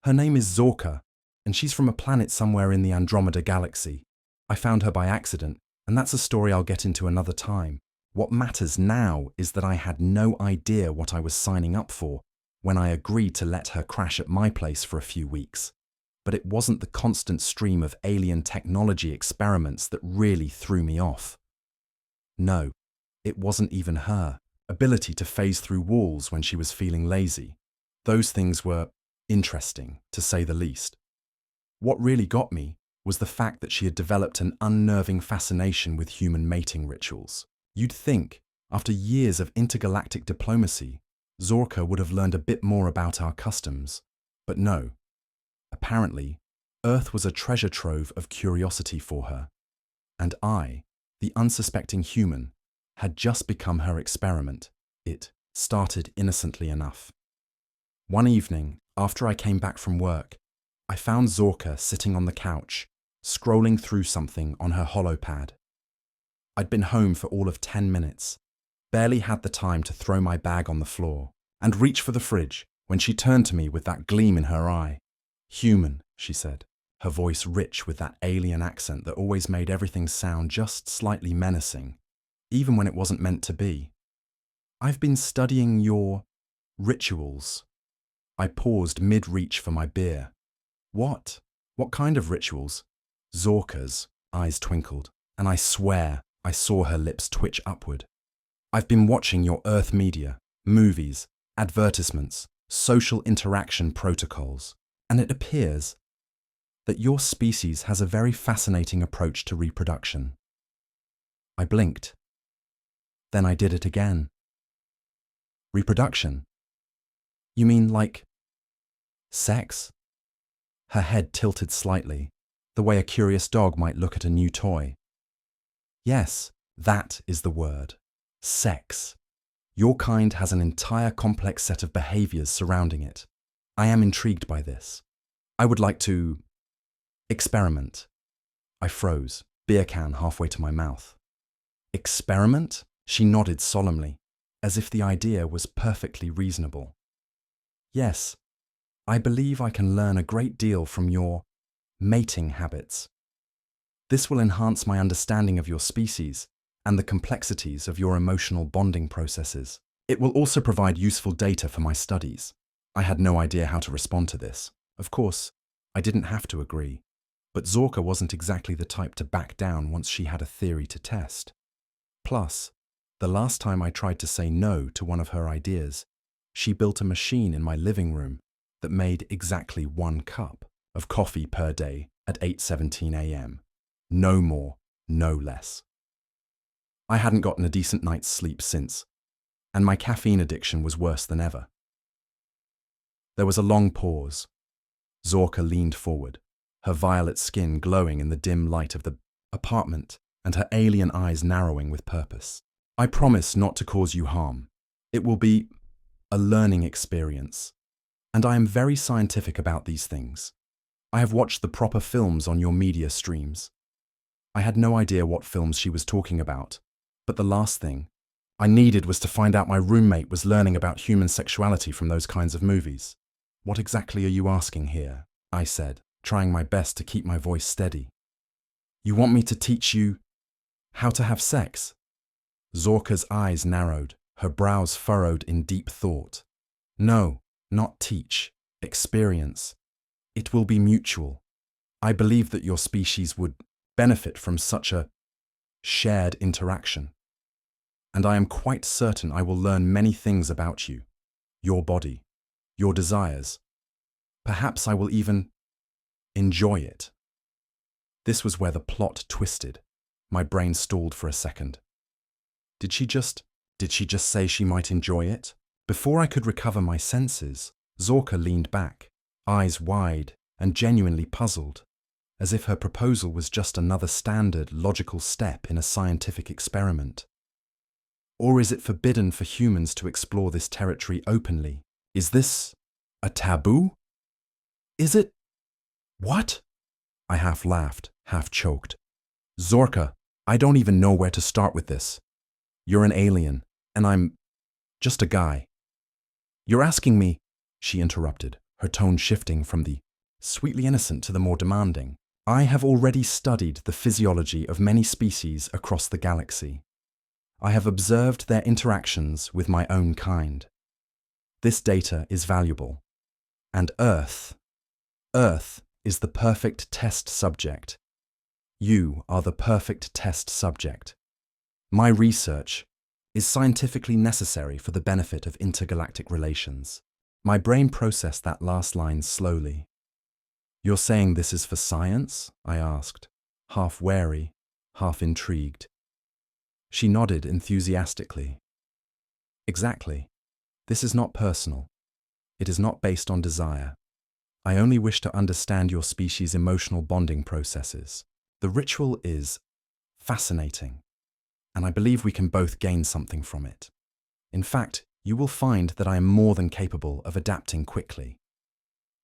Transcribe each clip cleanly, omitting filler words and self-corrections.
Her name is Zorka, and she's from a planet somewhere in the Andromeda galaxy. I found her by accident, and that's a story I'll get into another time. What matters now is that I had no idea what I was signing up for when I agreed to let her crash at my place for a few weeks. But it wasn't the constant stream of alien technology experiments that really threw me off. No, it wasn't even her ability to phase through walls when she was feeling lazy. Those things were interesting, to say the least. What really got me was the fact that she had developed an unnerving fascination with human mating rituals. You'd think, after years of intergalactic diplomacy, Zorka would have learned a bit more about our customs. But no. Apparently, Earth was a treasure trove of curiosity for her. And I, the unsuspecting human, had just become her experiment. It started innocently enough. One evening, after I came back from work, I found Zorka sitting on the couch, scrolling through something on her holopad. I'd been home for all of 10 minutes, barely had the time to throw my bag on the floor and reach for the fridge when she turned to me with that gleam in her eye. "Human," she said, her voice rich with that alien accent that always made everything sound just slightly menacing, even when it wasn't meant to be. "I've been studying your rituals." I paused mid-reach for my beer. What? What kind of rituals? Zorka's eyes twinkled, and I swear I saw her lips twitch upward. "I've been watching your Earth media, movies, advertisements, social interaction protocols, and it appears that your species has a very fascinating approach to reproduction." I blinked. Then I did it again. "Reproduction? You mean like sex?" Her head tilted slightly, the way a curious dog might look at a new toy. "Yes, that is the word. Sex. Your kind has an entire complex set of behaviors surrounding it. I am intrigued by this. I would like to experiment." I froze, beer can halfway to my mouth. "Experiment?" She nodded solemnly, as if the idea was perfectly reasonable. "Yes, I believe I can learn a great deal from your mating habits. This will enhance my understanding of your species and the complexities of your emotional bonding processes. It will also provide useful data for my studies." I had no idea how to respond to this. Of course, I didn't have to agree, but Zorka wasn't exactly the type to back down once she had a theory to test. Plus, the last time I tried to say no to one of her ideas, she built a machine in my living room that made exactly 1 cup of coffee per day at 8:17 a.m. No more, no less. I hadn't gotten a decent night's sleep since, and my caffeine addiction was worse than ever. There was a long pause. Zorka leaned forward, her violet skin glowing in the dim light of the apartment and her alien eyes narrowing with purpose. "I promise not to cause you harm. It will be a learning experience, and I am very scientific about these things. I have watched the proper films on your media streams." I had no idea what films she was talking about, but the last thing I needed was to find out my roommate was learning about human sexuality from those kinds of movies. "What exactly are you asking here?" I said, trying my best to keep my voice steady. "You want me to teach you how to have sex?" Zorka's eyes narrowed, her brows furrowed in deep thought. "No, not teach, experience. It will be mutual. I believe that your species would benefit from such a shared interaction. And I am quite certain I will learn many things about you, your body, your desires. Perhaps I will even enjoy it." This was where the plot twisted. My brain stalled for a second. Did she just say she might enjoy it? Before I could recover my senses, Zorka leaned back, eyes wide and genuinely puzzled, as if her proposal was just another standard, logical step in a scientific experiment. "Or is it forbidden for humans to explore this territory openly? Is this a taboo? Is it? What?" I half laughed, half choked. "Zorka, I don't even know where to start with this. You're an alien, and I'm just a guy." "You're asking me," she interrupted, her tone shifting from the sweetly innocent to the more demanding. I have already studied the physiology of many species across the galaxy. I have observed their interactions with my own kind. This data is valuable. And Earth is the perfect test subject. You are the perfect test subject. My research is scientifically necessary for the benefit of intergalactic relations. My brain processed that last line slowly. You're saying this is for science? I asked, half wary, half intrigued. She nodded enthusiastically. Exactly. This is not personal. It is not based on desire. I only wish to understand your species' emotional bonding processes. The ritual is fascinating, and I believe we can both gain something from it. In fact, you will find that I am more than capable of adapting quickly.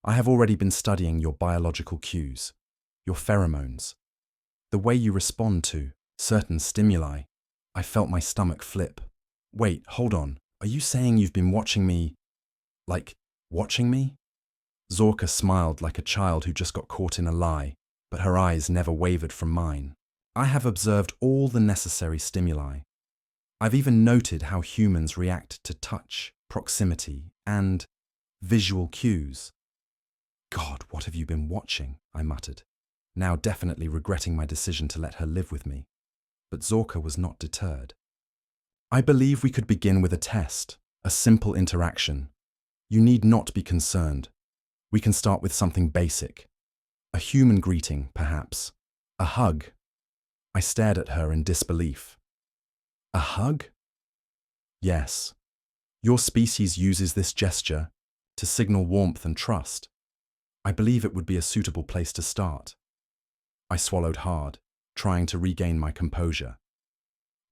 I have already been studying your biological cues, your pheromones, the way you respond to certain stimuli. I felt my stomach flip. Wait, hold on. Are you saying you've been watching me? Like, watching me? Zorka smiled like a child who just got caught in a lie, but her eyes never wavered from mine. I have observed all the necessary stimuli. I've even noted how humans react to touch, proximity, and visual cues. God, what have you been watching? I muttered, now definitely regretting my decision to let her live with me. But Zorka was not deterred. I believe we could begin with a test, a simple interaction. You need not be concerned. We can start with something basic. A human greeting, perhaps. A hug. I stared at her in disbelief. A hug? Yes. Your species uses this gesture to signal warmth and trust. I believe it would be a suitable place to start. I swallowed hard, trying to regain my composure.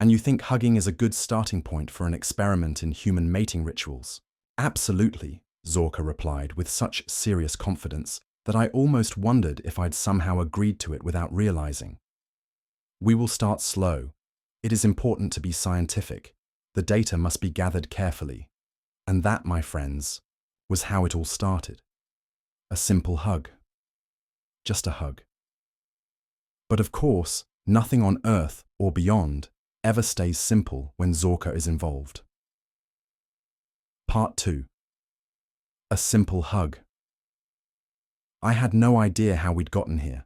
And you think hugging is a good starting point for an experiment in human mating rituals? Absolutely, Zorka replied with such serious confidence that I almost wondered if I'd somehow agreed to it without realizing. We will start slow. It is important to be scientific. The data must be gathered carefully. And that, my friends, was how it all started. A simple hug. Just a hug. But of course, nothing on Earth or beyond ever stays simple when Zorka is involved. Part 2. A simple hug. I had no idea how we'd gotten here.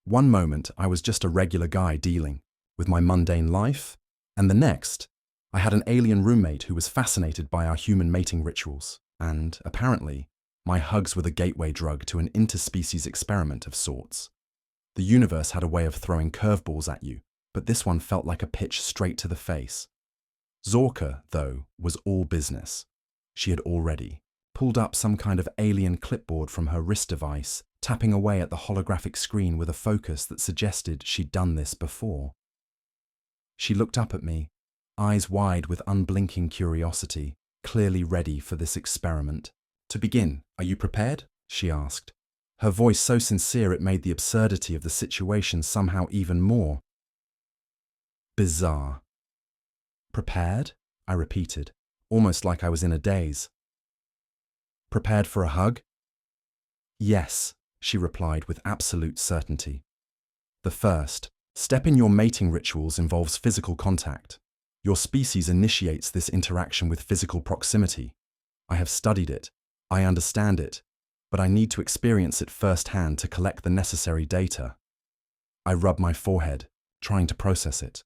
One moment I was just a regular guy dealing with my mundane life, and the next I had an alien roommate who was fascinated by our human mating rituals, and, apparently, my hugs were the gateway drug to an interspecies experiment of sorts. The universe had a way of throwing curveballs at you, but this one felt like a pitch straight to the face. Zorka, though, was all business. She had already pulled up some kind of alien clipboard from her wrist device, tapping away at the holographic screen with a focus that suggested she'd done this before. She looked up at me, eyes wide with unblinking curiosity, clearly ready for this experiment. To begin, are you prepared? She asked. Her voice so sincere it made the absurdity of the situation somehow even more bizarre. Prepared? I repeated, almost like I was in a daze. Prepared for a hug? Yes, she replied with absolute certainty. The first step in your mating rituals involves physical contact. Your species initiates this interaction with physical proximity. I have studied it. I understand it. But I need to experience it firsthand to collect the necessary data. I rubbed my forehead, trying to process it.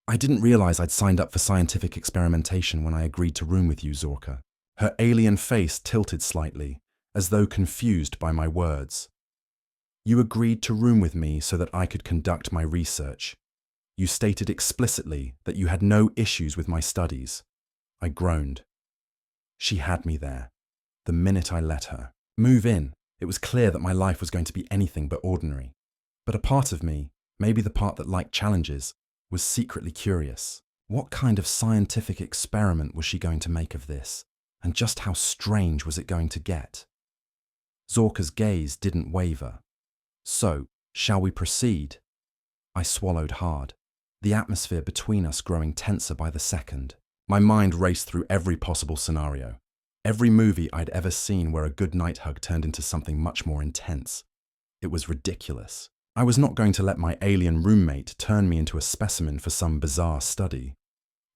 I didn't realize I'd signed up for scientific experimentation when I agreed to room with you, Zorka. Her alien face tilted slightly, as though confused by my words. You agreed to room with me so that I could conduct my research. You stated explicitly that you had no issues with my studies. I groaned. She had me there, the minute I let her move in. It was clear that my life was going to be anything but ordinary. But a part of me, maybe the part that liked challenges, was secretly curious. What kind of scientific experiment was she going to make of this? And just how strange was it going to get? Zorka's gaze didn't waver. So, shall we proceed? I swallowed hard, the atmosphere between us growing tenser by the second. My mind raced through every possible scenario. Every movie I'd ever seen where a good night hug turned into something much more intense. It was ridiculous. I was not going to let my alien roommate turn me into a specimen for some bizarre study.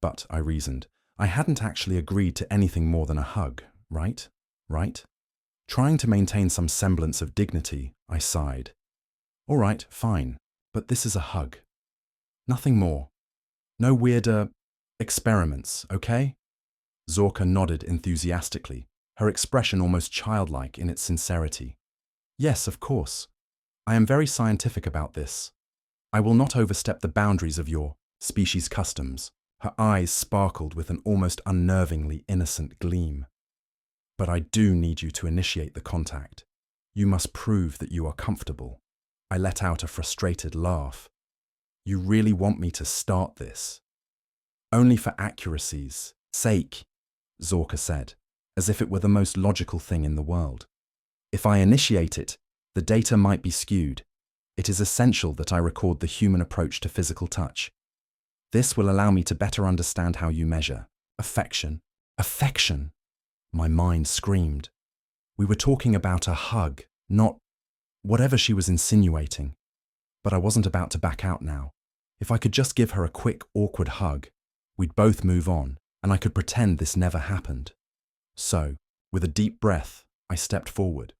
But, I reasoned, I hadn't actually agreed to anything more than a hug, right? Right? Trying to maintain some semblance of dignity, I sighed. All right, fine, but this is a hug. Nothing more. No weirder experiments, okay? Zorka nodded enthusiastically, her expression almost childlike in its sincerity. Yes, of course. I am very scientific about this. I will not overstep the boundaries of your species' customs. Her eyes sparkled with an almost unnervingly innocent gleam. But I do need you to initiate the contact. You must prove that you are comfortable. I let out a frustrated laugh. You really want me to start this? Only for accuracy's sake, Zorka said, as if it were the most logical thing in the world. If I initiate it, the data might be skewed. It is essential that I record the human approach to physical touch. This will allow me to better understand how you measure affection. Affection! My mind screamed. We were talking about a hug, not whatever she was insinuating. But I wasn't about to back out now. If I could just give her a quick, awkward hug, we'd both move on, and I could pretend this never happened. So, with a deep breath, I stepped forward.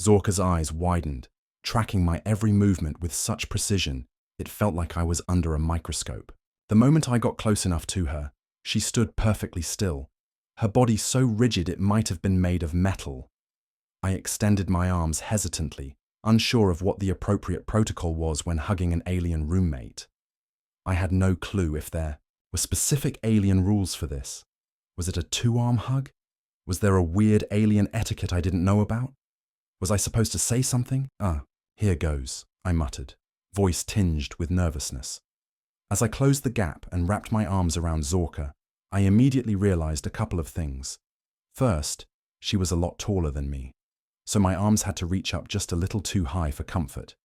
Zorka's eyes widened, tracking my every movement with such precision, it felt like I was under a microscope. The moment I got close enough to her, she stood perfectly still, her body so rigid it might have been made of metal. I extended my arms hesitantly, unsure of what the appropriate protocol was when hugging an alien roommate. I had no clue if there were specific alien rules for this. Was it a two-arm hug? Was there a weird alien etiquette I didn't know about? Was I supposed to say something? Here goes, I muttered, voice tinged with nervousness. As I closed the gap and wrapped my arms around Zorka, I immediately realized a couple of things. First, she was a lot taller than me, so my arms had to reach up just a little too high for comfort.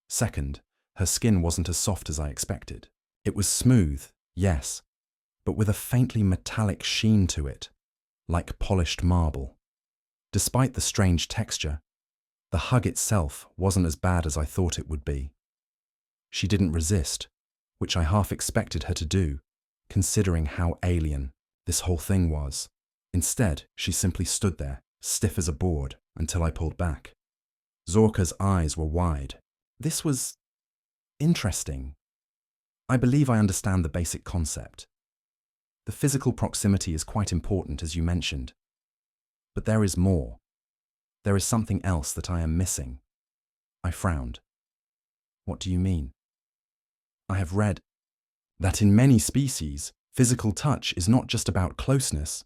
Second, her skin wasn't as soft as I expected. It was smooth, yes, but with a faintly metallic sheen to it, like polished marble. Despite the strange texture, the hug itself wasn't as bad as I thought it would be. She didn't resist, which I half expected her to do, considering how alien this whole thing was. Instead, she simply stood there, stiff as a board, until I pulled back. Zorka's eyes were wide. This was interesting. I believe I understand the basic concept. The physical proximity is quite important, as you mentioned. But there is more. There is something else that I am missing. I frowned. What do you mean? I have read that in many species, physical touch is not just about closeness,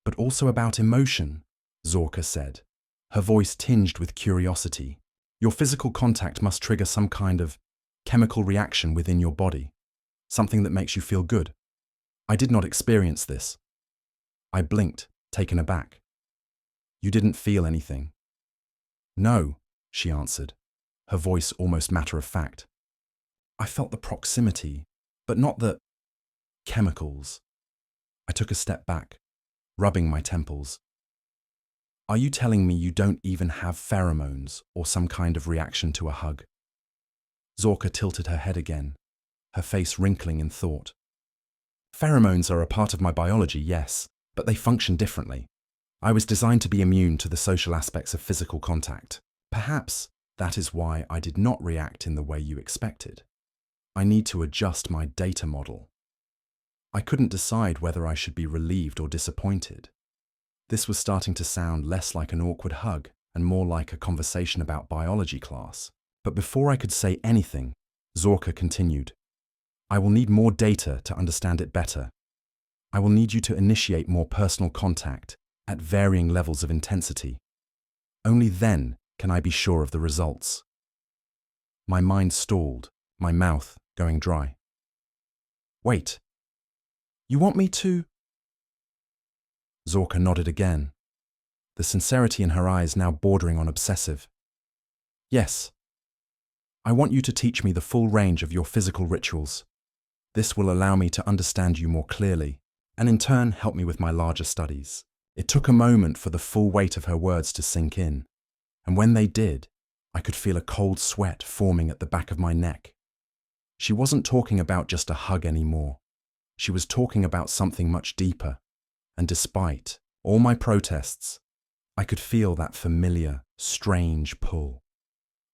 but also about emotion, Zorka said, her voice tinged with curiosity. Your physical contact must trigger some kind of chemical reaction within your body, something that makes you feel good. I did not experience this. I blinked, taken aback. You didn't feel anything? No, she answered, her voice almost matter-of-fact. I felt the proximity, but not the chemicals. I took a step back, rubbing my temples. Are you telling me you don't even have pheromones or some kind of reaction to a hug? Zorka tilted her head again, her face wrinkling in thought. Pheromones are a part of my biology, yes, but they function differently. I was designed to be immune to the social aspects of physical contact. Perhaps that is why I did not react in the way you expected. I need to adjust my data model. I couldn't decide whether I should be relieved or disappointed. This was starting to sound less like an awkward hug and more like a conversation about biology class. But before I could say anything, Zorka continued. I will need more data to understand it better. I will need you to initiate more personal contact at varying levels of intensity. Only then can I be sure of the results. My mind stalled, my mouth going dry. Wait. You want me to? Zorka nodded again, the sincerity in her eyes now bordering on obsessive. Yes. I want you to teach me the full range of your physical rituals. This will allow me to understand you more clearly, and in turn help me with my larger studies. It took a moment for the full weight of her words to sink in, and when they did, I could feel a cold sweat forming at the back of my neck. She wasn't talking about just a hug anymore. She was talking about something much deeper, and despite all my protests, I could feel that familiar, strange pull.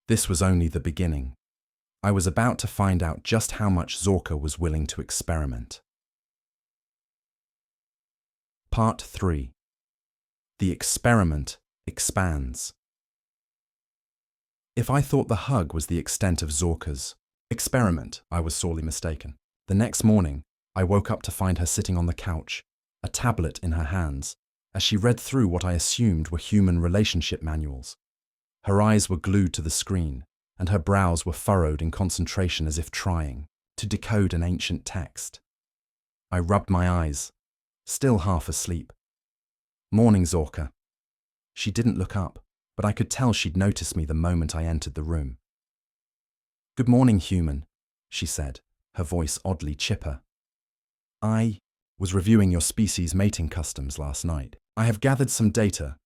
This was only the beginning. I was about to find out just how much Zorka was willing to experiment. Part 3. The experiment expands. If I thought the hug was the extent of Zorka's experiment, I was sorely mistaken. The next morning, I woke up to find her sitting on the couch, a tablet in her hands, as she read through what I assumed were human relationship manuals. Her eyes were glued to the screen, and her brows were furrowed in concentration as if trying to decode an ancient text. I rubbed my eyes, still half asleep. "Morning, Zorka." She didn't look up, but I could tell she'd noticed me the moment I entered the room. "Good morning, human," she said, her voice oddly chipper. "I was reviewing your species' mating customs last night. I have gathered some data,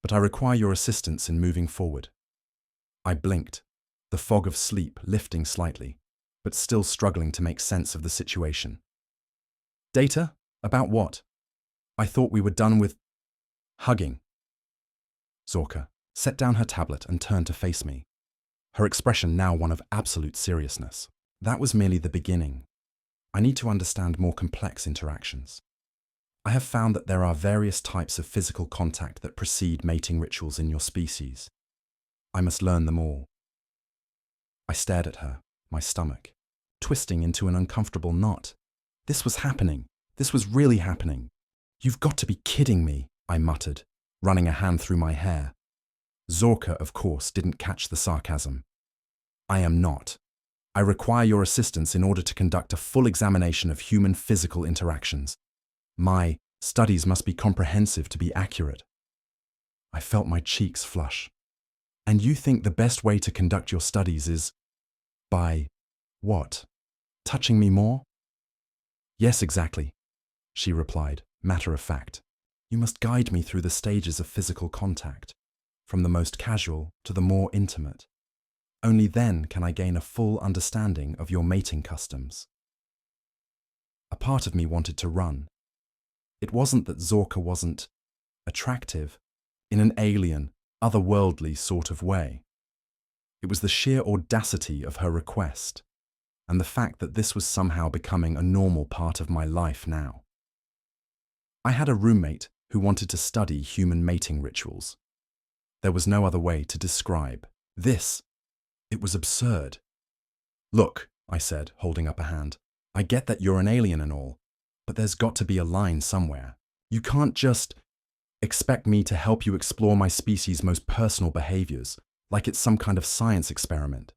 but I require your assistance in moving forward." I blinked, the fog of sleep lifting slightly, but still struggling to make sense of the situation. "Data? About what? I thought we were done with hugging." Zorka set down her tablet and turned to face me, her expression now one of absolute seriousness. "That was merely the beginning. I need to understand more complex interactions. I have found that there are various types of physical contact that precede mating rituals in your species. I must learn them all." I stared at her, my stomach twisting into an uncomfortable knot. This was happening. This was really happening. "You've got to be kidding me," I muttered, running a hand through my hair. Zorka, of course, didn't catch the sarcasm. "I am not. I require your assistance in order to conduct a full examination of human physical interactions. My studies must be comprehensive to be accurate." I felt my cheeks flush. "And you think the best way to conduct your studies is by what? Touching me more?" "Yes, exactly," she replied, matter of fact. "You must guide me through the stages of physical contact, from the most casual to the more intimate. Only then can I gain a full understanding of your mating customs." A part of me wanted to run. It wasn't that Zorka wasn't attractive in an alien, otherworldly sort of way. It was the sheer audacity of her request, and the fact that this was somehow becoming a normal part of my life now. I had a roommate who wanted to study human mating rituals. There was no other way to describe this. It was absurd. "Look," I said, holding up a hand, "I get that you're an alien and all, but there's got to be a line somewhere. You can't just expect me to help you explore my species' most personal behaviors, like it's some kind of science experiment."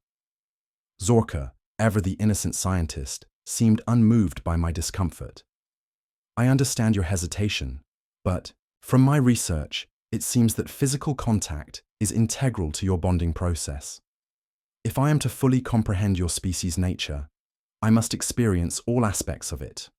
Zorka, ever the innocent scientist, seemed unmoved by my discomfort. "I understand your hesitation, but from my research, it seems that physical contact is integral to your bonding process. If I am to fully comprehend your species' nature, I must experience all aspects of it."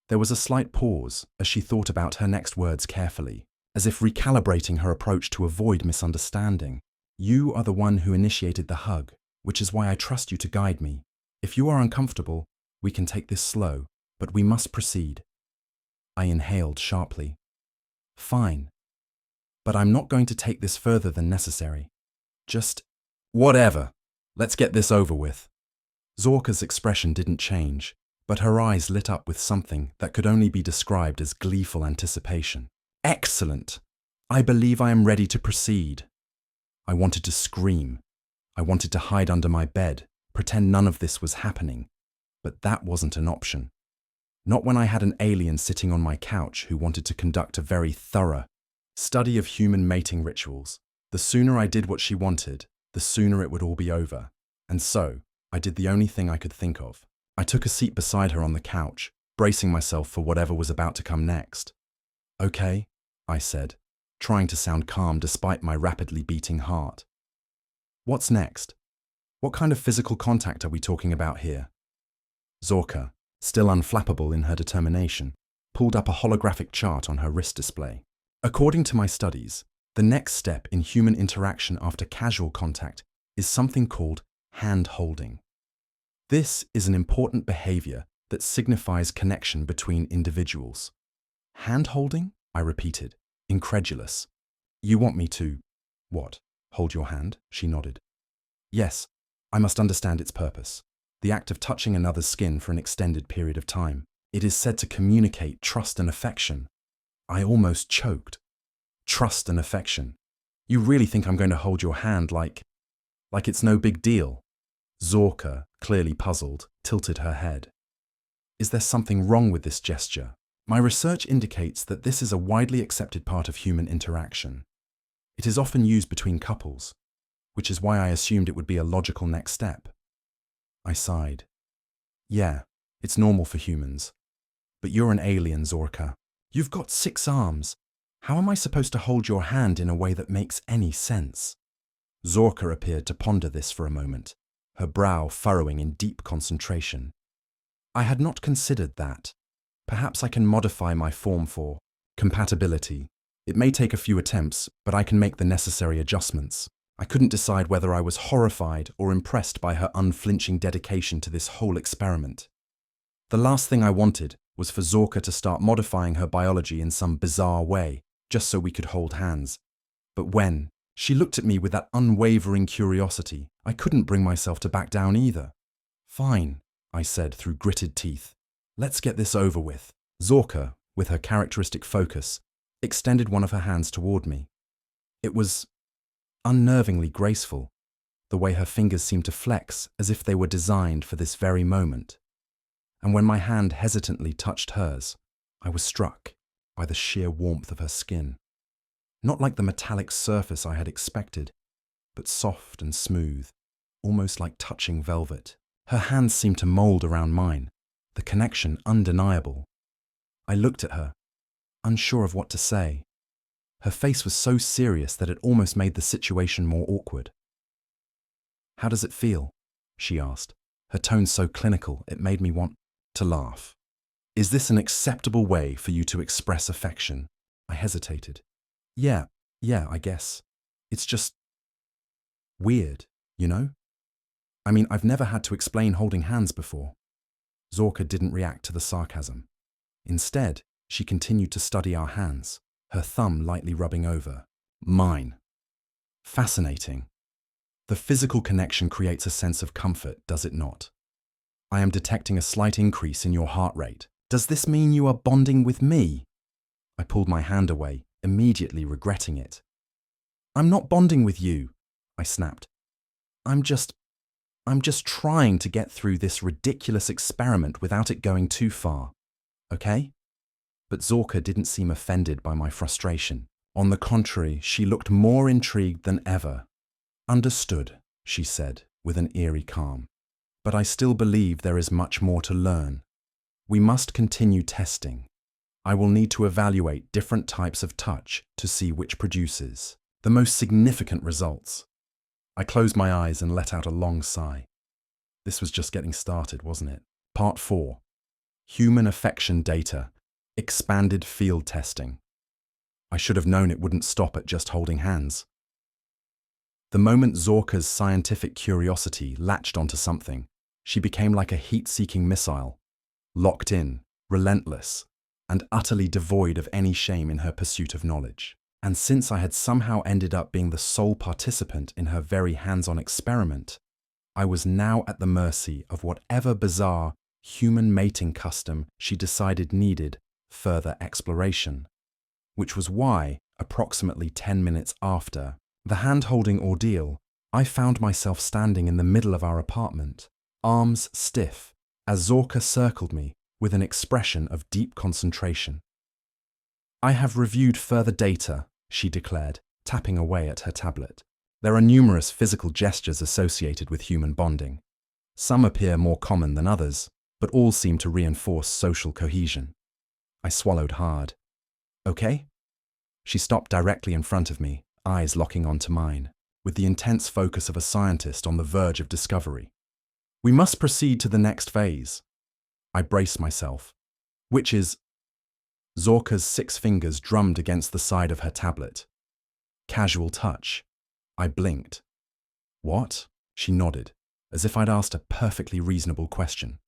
There was a slight pause as she thought about her next words carefully, as if recalibrating her approach to avoid misunderstanding. "You are the one who initiated the hug, which is why I trust you to guide me. If you are uncomfortable, we can take this slow, but we must proceed." I inhaled sharply. "Fine. But I'm not going to take this further than necessary. Just whatever. Let's get this over with." Zorka's expression didn't change, but her eyes lit up with something that could only be described as gleeful anticipation. "Excellent! I believe I am ready to proceed." I wanted to scream. I wanted to hide under my bed, pretend none of this was happening, but that wasn't an option. Not when I had an alien sitting on my couch who wanted to conduct a very thorough study of human mating rituals. The sooner I did what she wanted, the sooner it would all be over. And so, I did the only thing I could think of. I took a seat beside her on the couch, bracing myself for whatever was about to come next. "Okay," I said, trying to sound calm despite my rapidly beating heart. "What's next? What kind of physical contact are we talking about here?" Zorka, still unflappable in her determination, pulled up a holographic chart on her wrist display. According to my studies, the next step in human interaction after casual contact is something called hand-holding. This is an important behavior that signifies connection between individuals. Hand-holding? I repeated, incredulous. You want me to, what, hold your hand? She nodded. Yes, I must understand its purpose. The act of touching another's skin for an extended period of time. It is said to communicate trust and affection. I almost choked. Trust and affection. You really think I'm going to hold your hand like it's no big deal? Zorka, clearly puzzled, tilted her head. Is there something wrong with this gesture? My research indicates that this is a widely accepted part of human interaction. It is often used between couples, which is why I assumed it would be a logical next step. I sighed. Yeah, it's normal for humans. But you're an alien, Zorka. You've got 6 arms. How am I supposed to hold your hand in a way that makes any sense? Zorka appeared to ponder this for a moment, her brow furrowing in deep concentration. I had not considered that. Perhaps I can modify my form for compatibility. It may take a few attempts, but I can make the necessary adjustments. I couldn't decide whether I was horrified or impressed by her unflinching dedication to this whole experiment. The last thing I wanted was for Zorka to start modifying her biology in some bizarre way, just so we could hold hands. But when she looked at me with that unwavering curiosity, I couldn't bring myself to back down either. Fine, I said through gritted teeth. Let's get this over with. Zorka, with her characteristic focus, extended one of her hands toward me. It was unnervingly graceful, the way her fingers seemed to flex as if they were designed for this very moment. And when my hand hesitantly touched hers, I was struck by the sheer warmth of her skin. Not like the metallic surface I had expected, but soft and smooth, almost like touching velvet. Her hands seemed to mold around mine, the connection undeniable. I looked at her, unsure of what to say. Her face was so serious that it almost made the situation more awkward. How does it feel? She asked, her tone so clinical it made me want to laugh. Is this an acceptable way for you to express affection? I hesitated. Yeah, I guess. It's just weird, you know? I mean, I've never had to explain holding hands before. Zorka didn't react to the sarcasm. Instead, she continued to study our hands, her thumb lightly rubbing over mine. Fascinating. The physical connection creates a sense of comfort, does it not? I am detecting a slight increase in your heart rate. Does this mean you are bonding with me? I pulled my hand away, immediately regretting it. I'm not bonding with you, I snapped. I'm just trying to get through this ridiculous experiment without it going too far, okay? But Zorka didn't seem offended by my frustration. On the contrary, she looked more intrigued than ever. Understood, she said, with an eerie calm. But I still believe there is much more to learn. We must continue testing. I will need to evaluate different types of touch to see which produces the most significant results. I closed my eyes and let out a long sigh. This was just getting started, wasn't it? Part 4. Human affection data. Expanded field testing. I should have known it wouldn't stop at just holding hands. The moment Zorka's scientific curiosity latched onto something, she became like a heat-seeking missile, locked in, relentless, and utterly devoid of any shame in her pursuit of knowledge. And since I had somehow ended up being the sole participant in her very hands-on experiment, I was now at the mercy of whatever bizarre human mating custom she decided needed further exploration. Which was why, approximately 10 minutes after the hand-holding ordeal, I found myself standing in the middle of our apartment, arms stiff, as Zorka circled me with an expression of deep concentration. I have reviewed further data, she declared, tapping away at her tablet. There are numerous physical gestures associated with human bonding. Some appear more common than others, but all seem to reinforce social cohesion. I swallowed hard. Okay? She stopped directly in front of me, eyes locking onto mine, with the intense focus of a scientist on the verge of discovery. We must proceed to the next phase. I braced myself. Which is Zorka's 6 fingers drummed against the side of her tablet. Casual touch. I blinked. What? She nodded, as if I'd asked a perfectly reasonable question.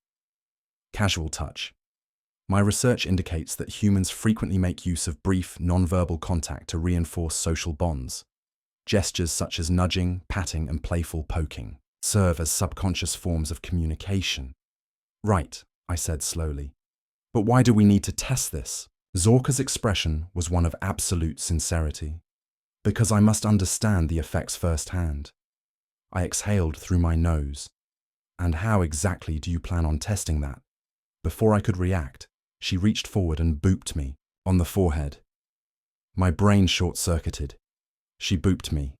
Casual touch. My research indicates that humans frequently make use of brief, non-verbal contact to reinforce social bonds. Gestures such as nudging, patting, and playful poking serve as subconscious forms of communication. Right, I said slowly. But why do we need to test this? Zorka's expression was one of absolute sincerity. Because I must understand the effects firsthand. I exhaled through my nose. And how exactly do you plan on testing that? Before I could react, she reached forward and booped me on the forehead. My brain short-circuited. She booped me.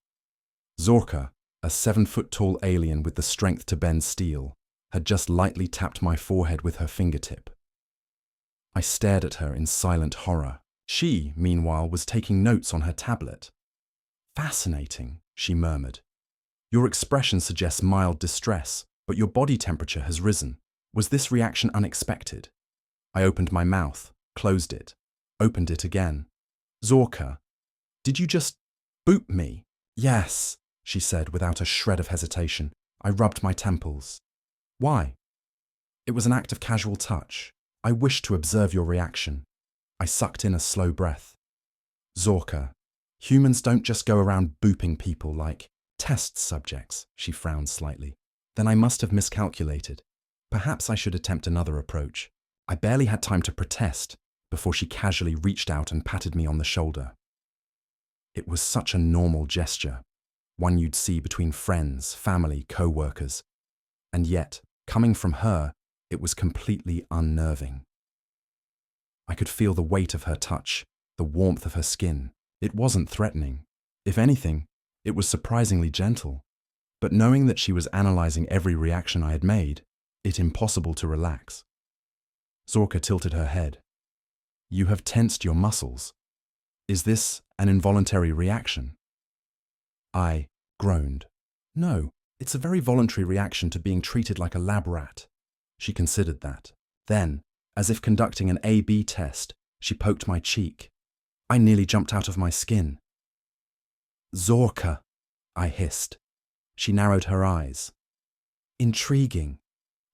Zorka, a 7-foot-tall alien with the strength to bend steel, had just lightly tapped my forehead with her fingertip. I stared at her in silent horror. She, meanwhile, was taking notes on her tablet. Fascinating, she murmured. Your expression suggests mild distress, but your body temperature has risen. Was this reaction unexpected? I opened my mouth, closed it, opened it again. Zorka, did you just boop me? Yes, she said without a shred of hesitation. I rubbed my temples. Why? It was an act of casual touch. I wished to observe your reaction. I sucked in a slow breath. Zorka, humans don't just go around booping people like test subjects, she frowned slightly. Then I must have miscalculated. Perhaps I should attempt another approach. I barely had time to protest before she casually reached out and patted me on the shoulder. It was such a normal gesture, one you'd see between friends, family, co-workers. And yet, coming from her, it was completely unnerving. I could feel the weight of her touch, the warmth of her skin. It wasn't threatening. If anything, it was surprisingly gentle. But knowing that she was analyzing every reaction I had made, it impossible to relax. Zorka tilted her head. You have tensed your muscles. Is this an involuntary reaction? I groaned. No, it's a very voluntary reaction to being treated like a lab rat. She considered that. Then, as if conducting an A/B test, she poked my cheek. I nearly jumped out of my skin. Zorka, I hissed. She narrowed her eyes. Intriguing.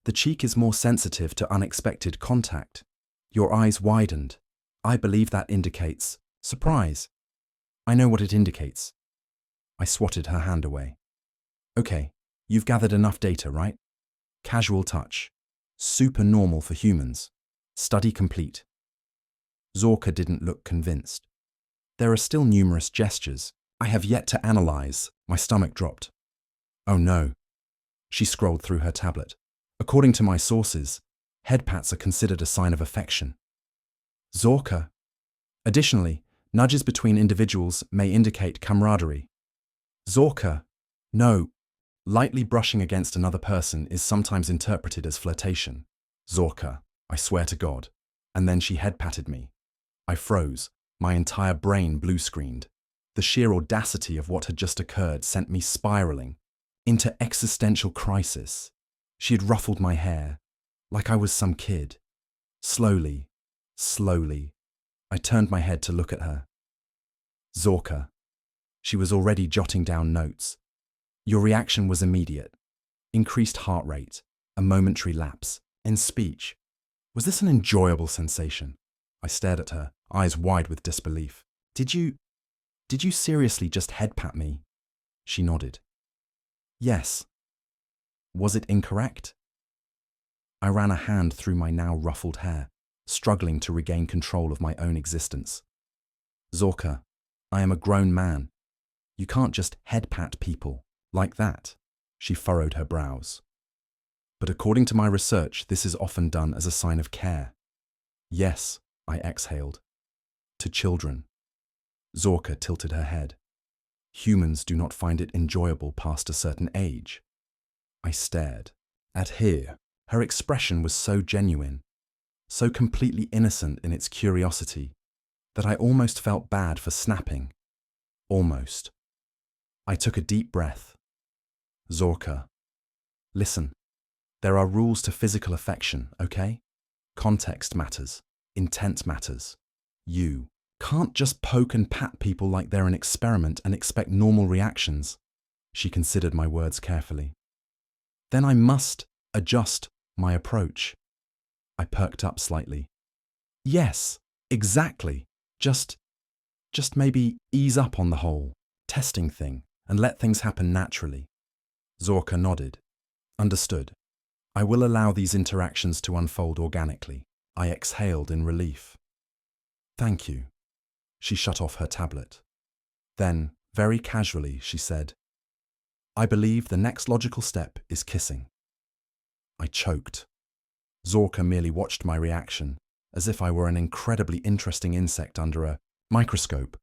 The cheek is more sensitive to unexpected contact. Your eyes widened. I believe that indicates surprise. I know what it indicates. I swatted her hand away. Okay, you've gathered enough data, right? Casual touch. Super normal for humans. Study complete. Zorka didn't look convinced. There are still numerous gestures I have yet to analyze. My stomach dropped. Oh no. She scrolled through her tablet. According to my sources, head pats are considered a sign of affection. Zorka. Additionally, nudges between individuals may indicate camaraderie. Zorka. No. Lightly brushing against another person is sometimes interpreted as flirtation. Zorka. I swear to God. And then she head patted me. I froze. My entire brain blue-screened. The sheer audacity of what had just occurred sent me spiraling into existential crisis. She had ruffled my hair, like I was some kid. Slowly, I turned my head to look at her. Zorka. She was already jotting down notes. Your reaction was immediate. Increased heart rate, a momentary lapse in speech. Was this an enjoyable sensation? I stared at her, eyes wide with disbelief. Did you seriously just head pat me? She nodded. Yes. Was it incorrect? I ran a hand through my now ruffled hair, struggling to regain control of my own existence. Zorka, I am a grown man. You can't just head pat people like that. She furrowed her brows. But according to my research, this is often done as a sign of care. Yes, I exhaled. To children. Zorka tilted her head. Humans do not find it enjoyable past a certain age. I stared. At her, her expression was so genuine, so completely innocent in its curiosity, that I almost felt bad for snapping. Almost. I took a deep breath. Zorka. Listen. There are rules to physical affection, okay? Context matters. Intent matters. You can't just poke and pat people like they're an experiment and expect normal reactions. She considered my words carefully. Then I must adjust my approach. I perked up slightly. Yes, exactly. Just maybe ease up on the whole testing thing and let things happen naturally. Zorka nodded. Understood. I will allow these interactions to unfold organically. I exhaled in relief. Thank you. She shut off her tablet. Then, very casually, she said, I believe the next logical step is kissing. I choked. Zorka merely watched my reaction, as if I were an incredibly interesting insect under a microscope.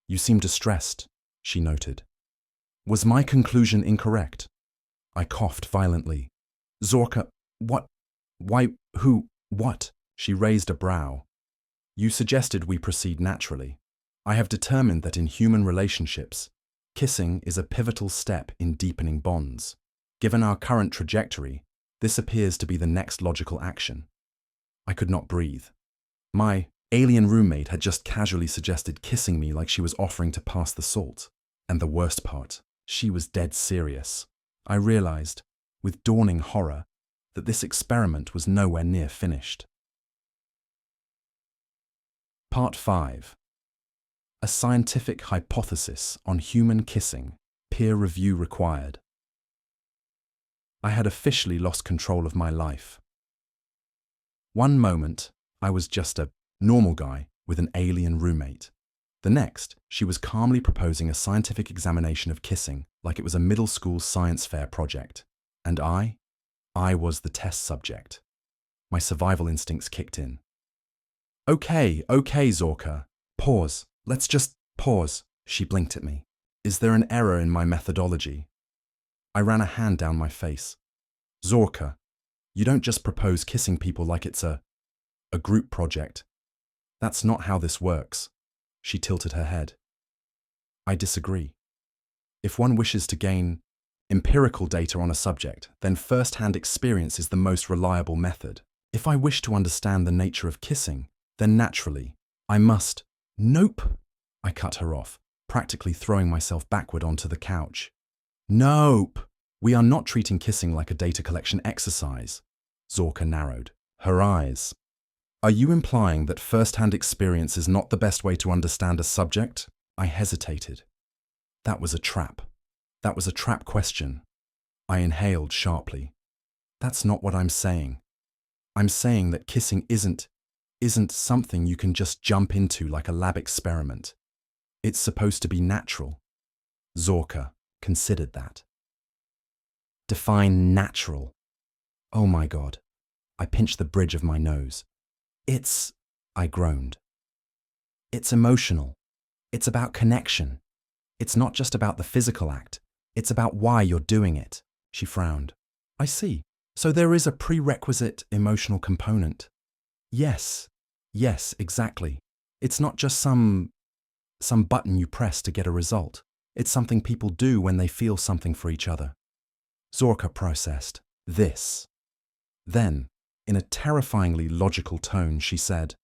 You seem distressed, she noted. Was my conclusion incorrect? I coughed violently. Zorka, what? Why, who, what? She raised a brow. You suggested we proceed naturally. I have determined that in human relationships, kissing is a pivotal step in deepening bonds. Given our current trajectory, this appears to be the next logical action. I could not breathe. My alien roommate had just casually suggested kissing me like she was offering to pass the salt. And the worst part, she was dead serious. I realized, with dawning horror, that this experiment was nowhere near finished. Part 5. A scientific hypothesis on human kissing, peer review required. I had officially lost control of my life. One moment, I was just a normal guy with an alien roommate. The next, she was calmly proposing a scientific examination of kissing like it was a middle school science fair project. And I was the test subject. My survival instincts kicked in. Okay, Zorka. Pause. Let's just pause. She blinked at me. Is there an error in my methodology? I ran a hand down my face. Zorka, you don't just propose kissing people like it's a group project. That's not how this works. She tilted her head. I disagree. If one wishes to gain empirical data on a subject, then first-hand experience is the most reliable method. If I wish to understand the nature of kissing, then naturally, I must. Nope, I cut her off, practically throwing myself backward onto the couch. Nope, we are not treating kissing like a data collection exercise. Zorka narrowed her eyes. Are you implying that first-hand experience is not the best way to understand a subject? I hesitated. That was a trap. That was a trap question. I inhaled sharply. That's not what I'm saying. I'm saying that kissing isn't something you can just jump into like a lab experiment. It's supposed to be natural. Zorka considered that. Define natural. Oh my God. I pinched the bridge of my nose. I groaned. It's emotional. It's about connection. It's not just about the physical act. It's about why you're doing it. She frowned. I see. So there is a prerequisite emotional component. Yes, exactly. It's not just some button you press to get a result. It's something people do when they feel something for each other. Zorka processed this. Then, in a terrifyingly logical tone, she said,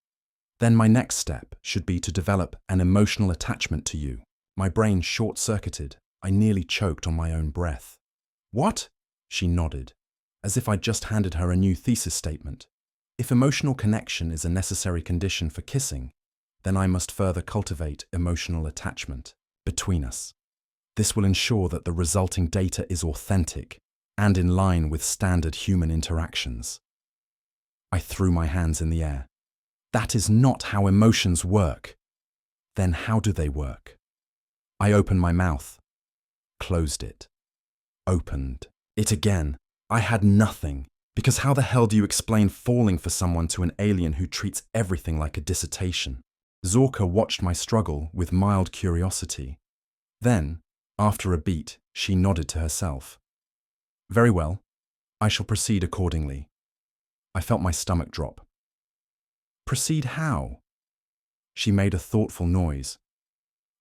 then my next step should be to develop an emotional attachment to you. My brain short-circuited. I nearly choked on my own breath. What? She nodded, as if I'd just handed her a new thesis statement. If emotional connection is a necessary condition for kissing, then I must further cultivate emotional attachment between us. This will ensure that the resulting data is authentic and in line with standard human interactions. I threw my hands in the air. That is not how emotions work. Then how do they work? I opened my mouth, closed it, opened it again. I had nothing, because how the hell do you explain falling for someone to an alien who treats everything like a dissertation? Zorka watched my struggle with mild curiosity. Then, after a beat, she nodded to herself. Very well, I shall proceed accordingly. I felt my stomach drop. Proceed how? She made a thoughtful noise.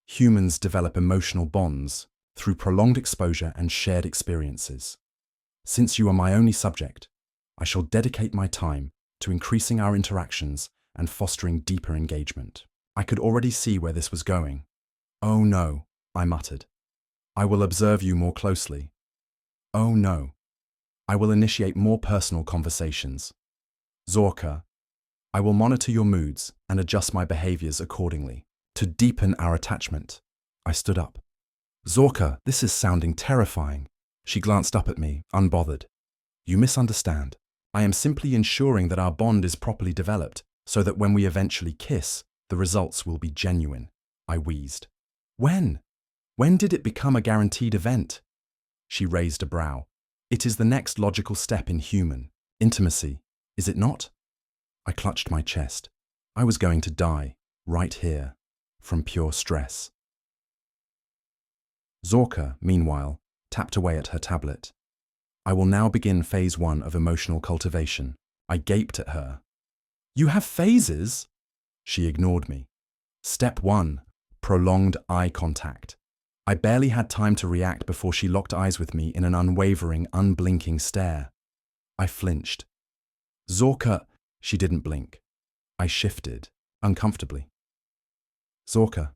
Humans develop emotional bonds through prolonged exposure and shared experiences. Since you are my only subject, I shall dedicate my time to increasing our interactions and fostering deeper engagement. I could already see where this was going. "Oh no," I muttered. "I will observe you more closely. Oh no. I will initiate more personal conversations. Zorka, I will monitor your moods and adjust my behaviors accordingly. To deepen our attachment." I stood up. "Zorka, this is sounding terrifying." She glanced up at me, unbothered. "You misunderstand. I am simply ensuring that our bond is properly developed so that when we eventually kiss, the results will be genuine," I wheezed. "When? When did it become a guaranteed event?" She raised a brow. "It is the next logical step in human intimacy, is it not?" I clutched my chest. I was going to die, right here, from pure stress. Zorka, meanwhile, tapped away at her tablet. "I will now begin phase 1 of emotional cultivation." I gaped at her. "You have phases?" She ignored me. "Step 1, prolonged eye contact." I barely had time to react before she locked eyes with me in an unwavering, unblinking stare. I flinched. "Zorka," she didn't blink. I shifted, uncomfortably. "Zorka,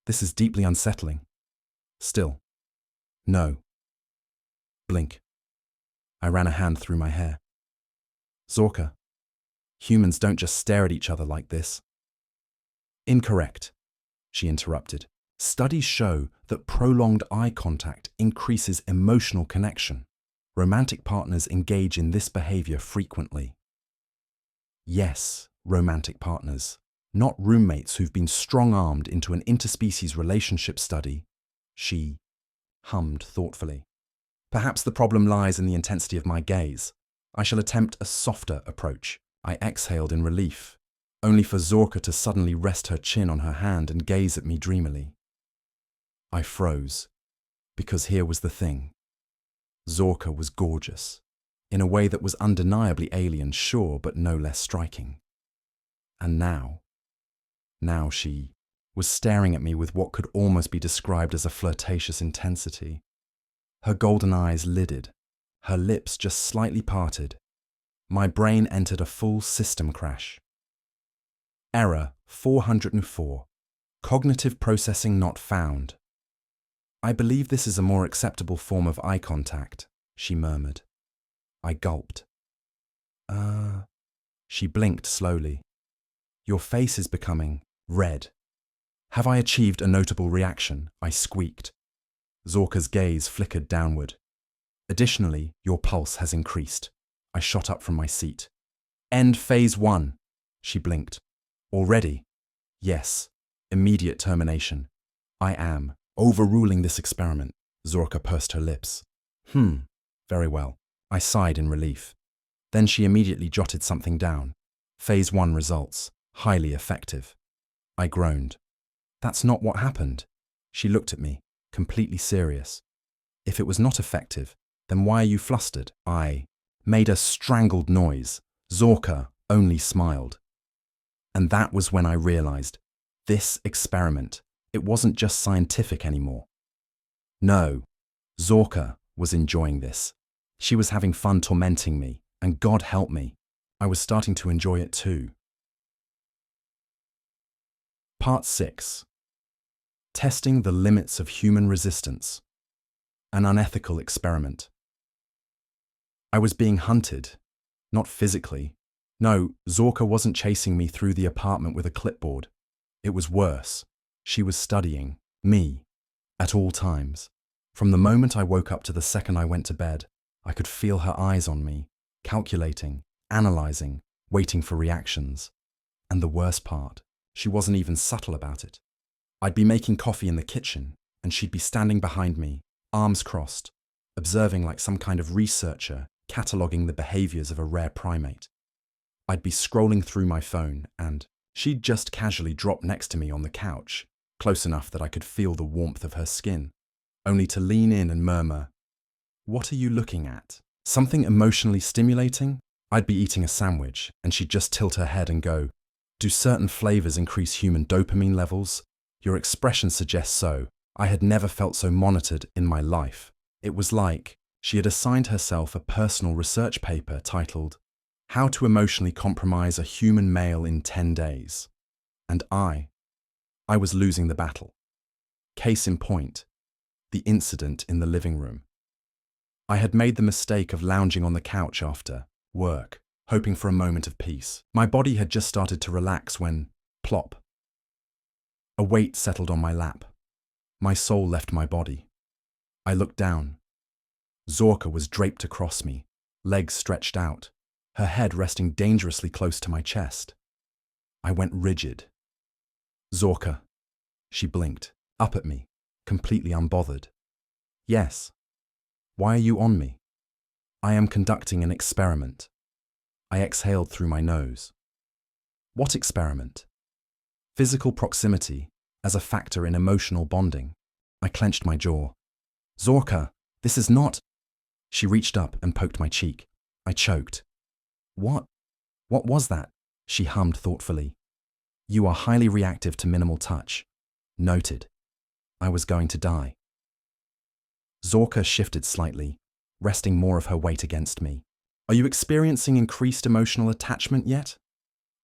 this is deeply unsettling." Still. "No." Blink. I ran a hand through my hair. "Zorka, humans don't just stare at each other like this." "Incorrect," she interrupted. "Studies show that prolonged eye contact increases emotional connection. Romantic partners engage in this behavior frequently." Yes, romantic partners, not roommates who've been strong-armed into an interspecies relationship study, she hummed thoughtfully. "Perhaps the problem lies in the intensity of my gaze. I shall attempt a softer approach." I exhaled in relief, only for Zorka to suddenly rest her chin on her hand and gaze at me dreamily. I froze, because here was the thing. Zorka was gorgeous, in a way that was undeniably alien, sure, but no less striking. And now she was staring at me with what could almost be described as a flirtatious intensity. Her golden eyes lidded, her lips just slightly parted. My brain entered a full system crash. Error 404. Cognitive processing not found. "I believe this is a more acceptable form of eye contact," she murmured. I gulped. She blinked slowly. "Your face is becoming red." "Have I achieved a notable reaction?" I squeaked. Zorka's gaze flickered downward. "Additionally, your pulse has increased." I shot up from my seat. "End phase 1." She blinked. "Already?" "Yes. Immediate termination." "I am overruling this experiment." Zorka pursed her lips. Very well." I sighed in relief. Then she immediately jotted something down. "Phase 1 results. Highly effective." I groaned. "That's not what happened." She looked at me, completely serious. "If it was not effective, then why are you flustered?" I made a strangled noise. Zorka only smiled. And that was when I realized, this experiment, it wasn't just scientific anymore. No, Zorka was enjoying this. She was having fun tormenting me, and God help me, I was starting to enjoy it too. Part 6. Testing the limits of human resistance. An unethical experiment. I was being hunted, not physically. No, Zorka wasn't chasing me through the apartment with a clipboard. It was worse. She was studying me at all times. From the moment I woke up to the second I went to bed, I could feel her eyes on me, calculating, analyzing, waiting for reactions. And the worst part, she wasn't even subtle about it. I'd be making coffee in the kitchen, and she'd be standing behind me, arms crossed, observing like some kind of researcher, cataloguing the behaviors of a rare primate. I'd be scrolling through my phone, and she'd just casually drop next to me on the couch, close enough that I could feel the warmth of her skin, only to lean in and murmur, "What are you looking at? Something emotionally stimulating?" I'd be eating a sandwich, and she'd just tilt her head and go, "Do certain flavors increase human dopamine levels? Your expression suggests so." I had never felt so monitored in my life. It was like she had assigned herself a personal research paper titled, "How to Emotionally Compromise a Human Male in 10 Days." And I I was losing the battle. Case in point, the incident in the living room. I had made the mistake of lounging on the couch after work, hoping for a moment of peace. My body had just started to relax when, plop, a weight settled on my lap. My soul left my body. I looked down. Zorka was draped across me, legs stretched out, her head resting dangerously close to my chest. I went rigid. Zorka, she blinked, up at me, completely unbothered. Yes. Why are you on me? I am conducting an experiment. I exhaled through my nose. What experiment? Physical proximity as a factor in emotional bonding. I clenched my jaw. Zorka, this is not… She reached up and poked my cheek. I choked. What was that? She hummed thoughtfully. You are highly reactive to minimal touch. Noted. I was going to die. Zorka shifted slightly, resting more of her weight against me. Are you experiencing increased emotional attachment yet?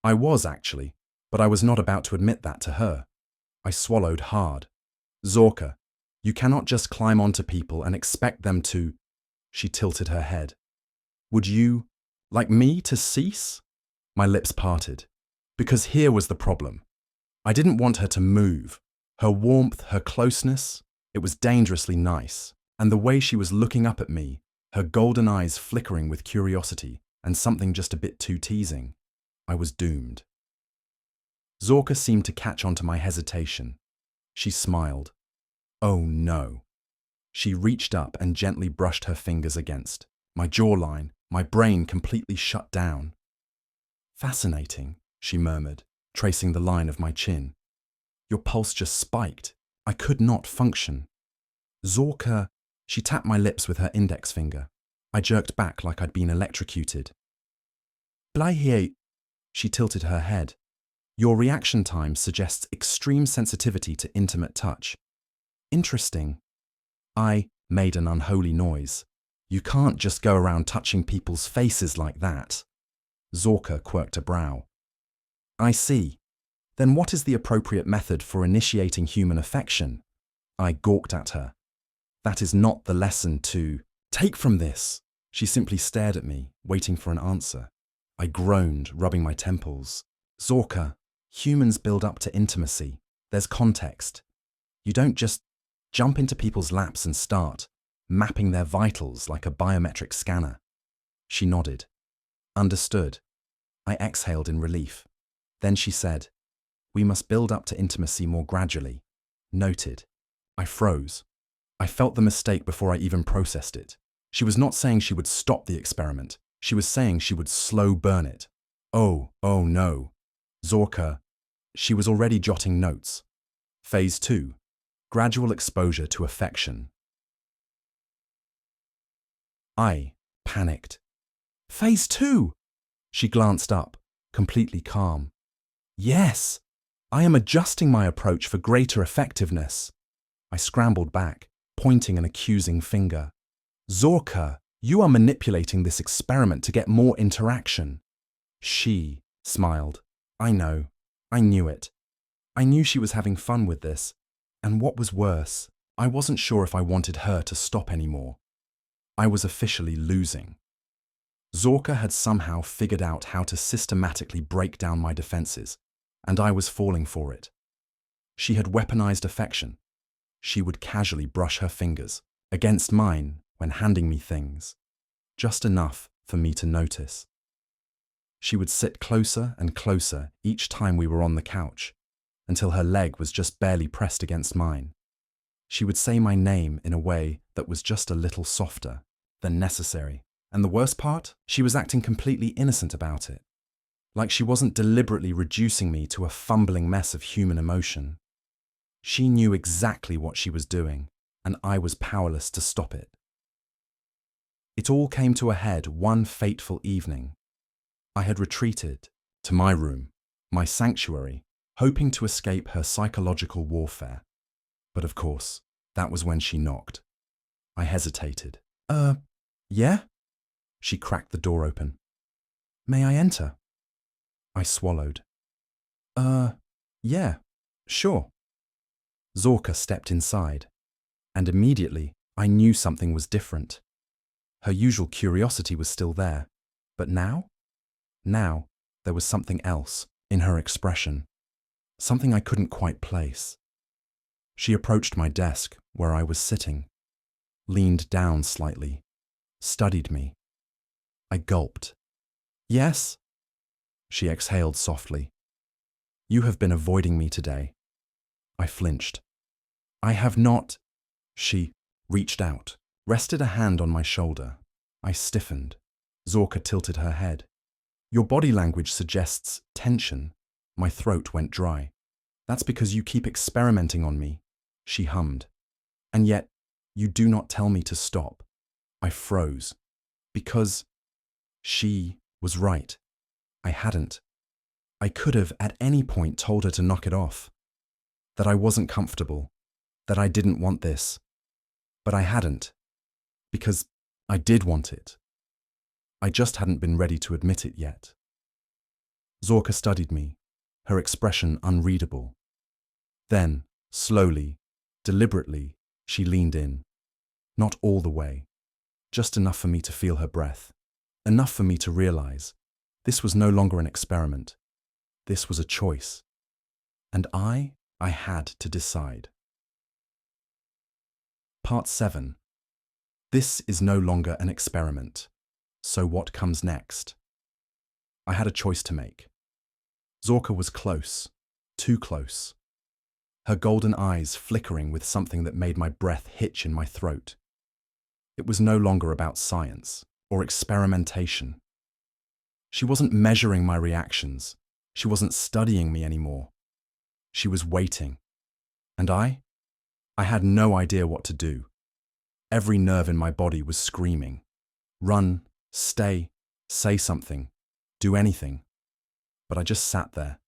I was, actually, but I was not about to admit that to her. I swallowed hard. Zorka, you cannot just climb onto people and expect them to… She tilted her head. Would you like me to cease? My lips parted. Because here was the problem. I didn't want her to move. Her warmth, her closeness, it was dangerously nice. And the way she was looking up at me, her golden eyes flickering with curiosity and something just a bit too teasing, I was doomed. Zorka seemed to catch on to my hesitation. She smiled. Oh no. She reached up and gently brushed her fingers against my jawline, my brain completely shut down. Fascinating, she murmured, tracing the line of my chin. Your pulse just spiked. I could not function. Zorka… She tapped my lips with her index finger. I jerked back like I'd been electrocuted. Bleihe… She tilted her head. Your reaction time suggests extreme sensitivity to intimate touch. Interesting. I made an unholy noise. You can't just go around touching people's faces like that. Zorka quirked a brow. I see. Then what is the appropriate method for initiating human affection? I gawked at her. That is not the lesson to take from this. She simply stared at me, waiting for an answer. I groaned, rubbing my temples. Zorka, humans build up to intimacy. There's context. You don't just jump into people's laps and start mapping their vitals like a biometric scanner. She nodded. Understood. I exhaled in relief. Then she said, we must build up to intimacy more gradually. Noted. I froze. I felt the mistake before I even processed it. She was not saying she would stop the experiment. She was saying she would slow burn it. Oh no. Zorka… She was already jotting notes. Phase 2. Gradual exposure to affection. I panicked. Phase 2! She glanced up, completely calm. Yes! I am adjusting my approach for greater effectiveness. I scrambled back, pointing an accusing finger. Zorka, you are manipulating this experiment to get more interaction. She smiled. I know. I knew it. I knew she was having fun with this. And what was worse, I wasn't sure if I wanted her to stop anymore. I was officially losing. Zorka had somehow figured out how to systematically break down my defenses, and I was falling for it. She had weaponized affection. She would casually brush her fingers against mine when handing me things, just enough for me to notice. She would sit closer and closer each time we were on the couch, until her leg was just barely pressed against mine. She would say my name in a way that was just a little softer than necessary. And the worst part? She was acting completely innocent about it, like she wasn't deliberately reducing me to a fumbling mess of human emotion. She knew exactly what she was doing, and I was powerless to stop it. It all came to a head one fateful evening. I had retreated to my room, my sanctuary, hoping to escape her psychological warfare. But of course, that was when she knocked. I hesitated. Yeah? She cracked the door open. May I enter? I swallowed. Yeah, sure. Zorka stepped inside, and immediately I knew something was different. Her usual curiosity was still there, but now? Now, there was something else in her expression, something I couldn't quite place. She approached my desk, where I was sitting, leaned down slightly, studied me. I gulped. "Yes?" She exhaled softly. "You have been avoiding me today." I flinched. "I have not." She reached out, rested a hand on my shoulder. I stiffened. Zorka tilted her head. "Your body language suggests tension." My throat went dry. "That's because you keep experimenting on me," she hummed. "And yet, you do not tell me to stop." I froze. Because she was right. I hadn't. I could have at any point told her to knock it off. That I wasn't comfortable. That I didn't want this. But I hadn't. Because I did want it. I just hadn't been ready to admit it yet. Zorka studied me, her expression unreadable. Then, slowly, deliberately, she leaned in. Not all the way. Just enough for me to feel her breath. Enough for me to realize this was no longer an experiment. This was a choice. And I had to decide. Part 7. This is no longer an experiment. So what comes next? I had a choice to make. Zorka was close, too close. Her golden eyes flickering with something that made my breath hitch in my throat. It was no longer about science or experimentation. She wasn't measuring my reactions. She wasn't studying me anymore. She was waiting. And I had no idea what to do. Every nerve in my body was screaming. Run, stay, say something, do anything. But I just sat there,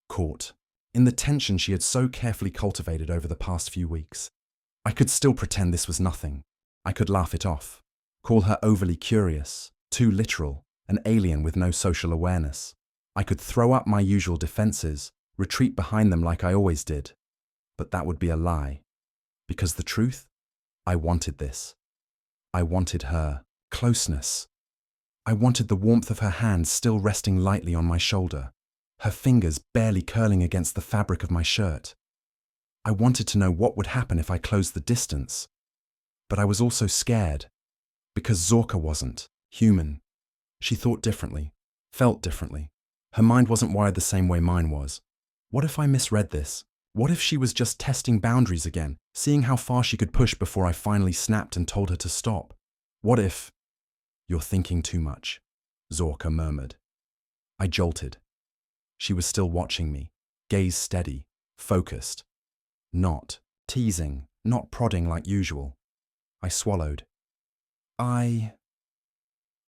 caught, in the tension she had so carefully cultivated over the past few weeks. I could still pretend this was nothing. I could laugh it off, call her overly curious, too literal, an alien with no social awareness. I could throw up my usual defenses, retreat behind them like I always did. But that would be a lie. Because the truth? I wanted this. I wanted her closeness. I wanted the warmth of her hand still resting lightly on my shoulder, her fingers barely curling against the fabric of my shirt. I wanted to know what would happen if I closed the distance. But I was also scared, because Zorka wasn't human. She thought differently, felt differently. Her mind wasn't wired the same way mine was. What if I misread this? What if she was just testing boundaries again, seeing how far she could push before I finally snapped and told her to stop? What if... "You're thinking too much," Zorka murmured. I jolted. She was still watching me, gaze steady, focused. Not teasing, not prodding like usual. I swallowed. "I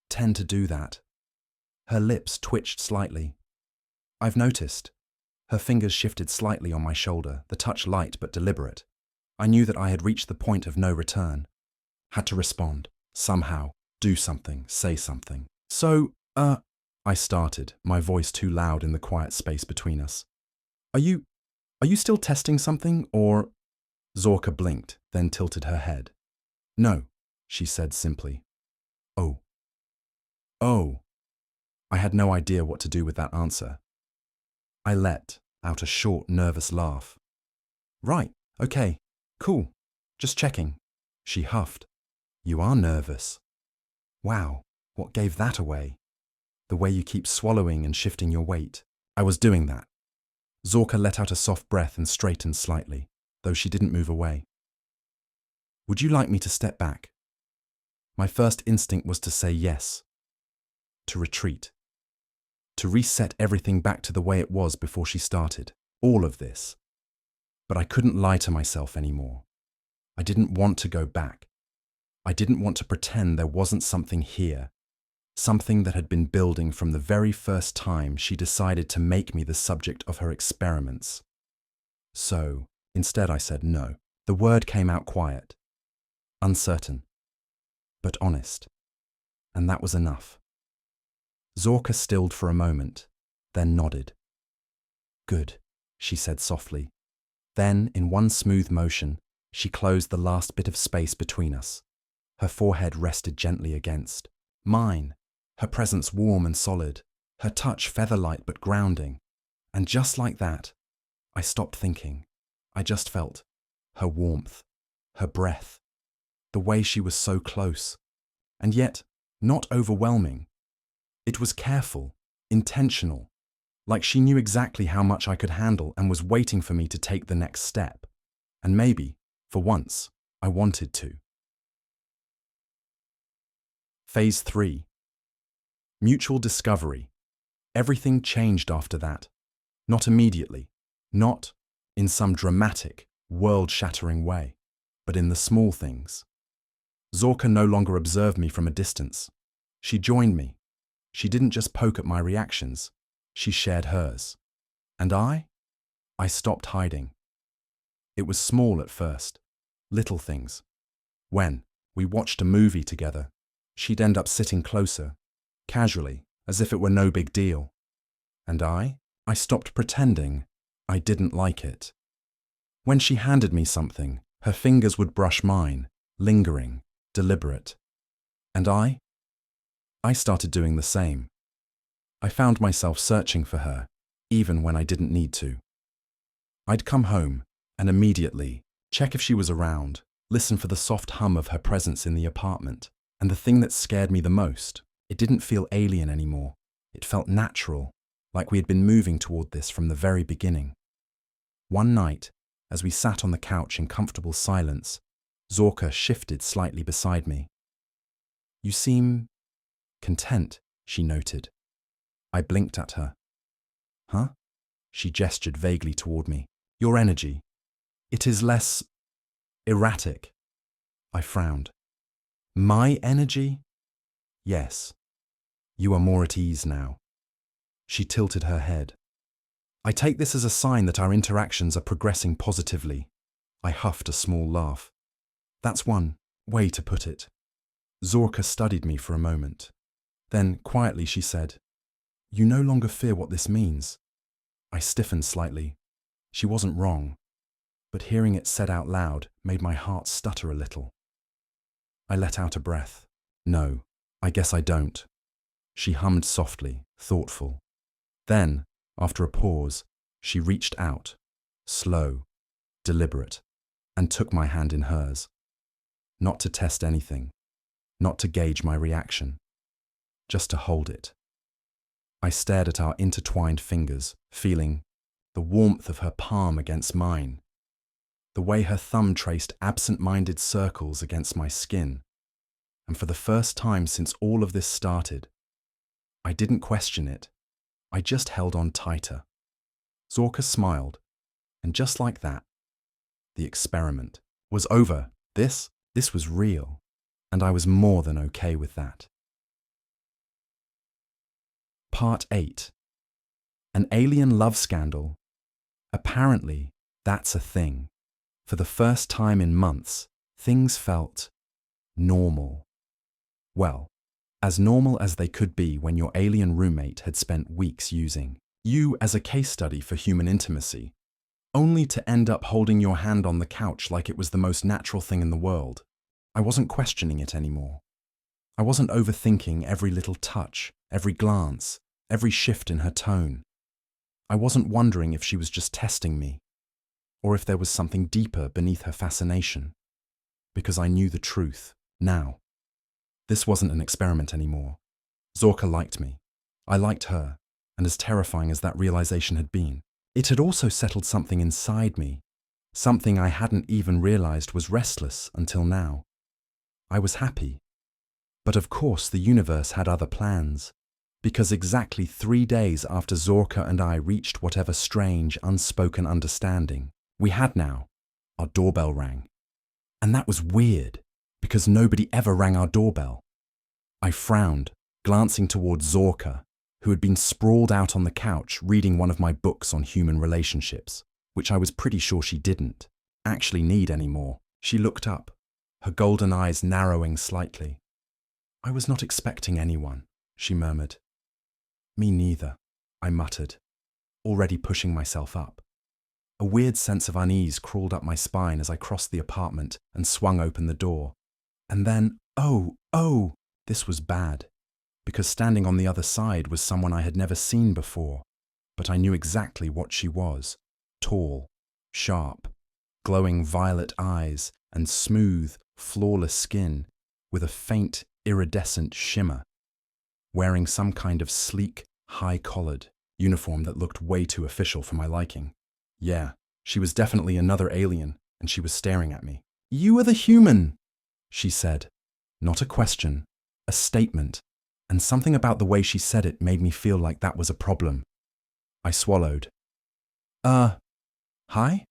tend to do that." Her lips twitched slightly. "I've noticed." Her fingers shifted slightly on my shoulder, the touch light but deliberate. I knew that I had reached the point of no return. Had to respond, somehow, do something, say something. "So, I started, my voice too loud in the quiet space between us. Are you still testing something, or..." Zorka blinked, then tilted her head. "No," she said simply. "Oh." "Oh." I had no idea what to do with that answer. I let out a short, nervous laugh. "Right, okay, cool, just checking." She huffed. "You are nervous." "Wow, what gave that away?" "The way you keep swallowing and shifting your weight." I was doing that. Zorka let out a soft breath and straightened slightly, though she didn't move away. "Would you like me to step back?" My first instinct was to say yes. To retreat. To reset everything back to the way it was before she started. All of this. But I couldn't lie to myself anymore. I didn't want to go back. I didn't want to pretend there wasn't something here. Something that had been building from the very first time she decided to make me the subject of her experiments. So, instead I said no. The word came out quiet. Uncertain. But honest. And that was enough. Zorka stilled for a moment, then nodded. "Good," she said softly. Then, in one smooth motion, she closed the last bit of space between us. Her forehead rested gently against mine, her presence warm and solid, her touch feather-light but grounding. And just like that, I stopped thinking. I just felt her warmth, her breath, the way she was so close, and yet not overwhelming. It was careful, intentional, like she knew exactly how much I could handle and was waiting for me to take the next step. And maybe, for once, I wanted to. Phase 3. Mutual discovery. Everything changed after that. Not immediately, not in some dramatic, world-shattering way, but in the small things. Zorka no longer observed me from a distance. She joined me. She didn't just poke at my reactions, she shared hers. And I stopped hiding. It was small at first, little things. When we watched a movie together, she'd end up sitting closer, casually, as if it were no big deal. And I stopped pretending I didn't like it. When she handed me something, her fingers would brush mine, lingering, deliberate. And I started doing the same. I found myself searching for her, even when I didn't need to. I'd come home and immediately check if she was around, listen for the soft hum of her presence in the apartment. And the thing that scared me the most, it didn't feel alien anymore. It felt natural, like we had been moving toward this from the very beginning. One night, as we sat on the couch in comfortable silence, Zorka shifted slightly beside me. "You seem content," she noted. I blinked at her. "Huh?" She gestured vaguely toward me. "Your energy. It is less erratic." I frowned. "My energy?" "Yes. You are more at ease now." She tilted her head. "I take this as a sign that our interactions are progressing positively." I huffed a small laugh. "That's one way to put it." Zorka studied me for a moment. Then, quietly, she said, "You no longer fear what this means." I stiffened slightly. She wasn't wrong, but hearing it said out loud made my heart stutter a little. I let out a breath. "No, I guess I don't." She hummed softly, thoughtful. Then, after a pause, she reached out, slow, deliberate, and took my hand in hers. Not to test anything, not to gauge my reaction, just to hold it. I stared at our intertwined fingers, feeling the warmth of her palm against mine, the way her thumb traced absent-minded circles against my skin. And for the first time since all of this started, I didn't question it. I just held on tighter. Zorka smiled, and just like that, the experiment was over. This was real, and I was more than okay with that. Part 8. An alien love scandal. Apparently, that's a thing. For the first time in months, things felt normal. Well, as normal as they could be when your alien roommate had spent weeks using you as a case study for human intimacy, only to end up holding your hand on the couch like it was the most natural thing in the world. I wasn't questioning it anymore. I wasn't overthinking every little touch, every glance, every shift in her tone. I wasn't wondering if she was just testing me, or if there was something deeper beneath her fascination. Because I knew the truth, now. This wasn't an experiment anymore. Zorka liked me. I liked her, and as terrifying as that realization had been, it had also settled something inside me, something I hadn't even realized was restless until now. I was happy. But of course the universe had other plans, because exactly 3 days after Zorka and I reached whatever strange, unspoken understanding we had now, our doorbell rang. And that was weird, because nobody ever rang our doorbell. I frowned, glancing towards Zorka, who had been sprawled out on the couch reading one of my books on human relationships, which I was pretty sure she didn't actually need anymore. She looked up, her golden eyes narrowing slightly. "I was not expecting anyone," she murmured. "Me neither," I muttered, already pushing myself up. A weird sense of unease crawled up my spine as I crossed the apartment and swung open the door. And then, oh, this was bad. Because standing on the other side was someone I had never seen before. But I knew exactly what she was. Tall, sharp, glowing violet eyes, and smooth, flawless skin with a faint, iridescent shimmer. Wearing some kind of sleek, high-collared uniform that looked way too official for my liking. Yeah, she was definitely another alien, and she was staring at me. "You are the human," she said. Not a question, a statement, and something about the way she said it made me feel like that was a problem. I swallowed. Hi?"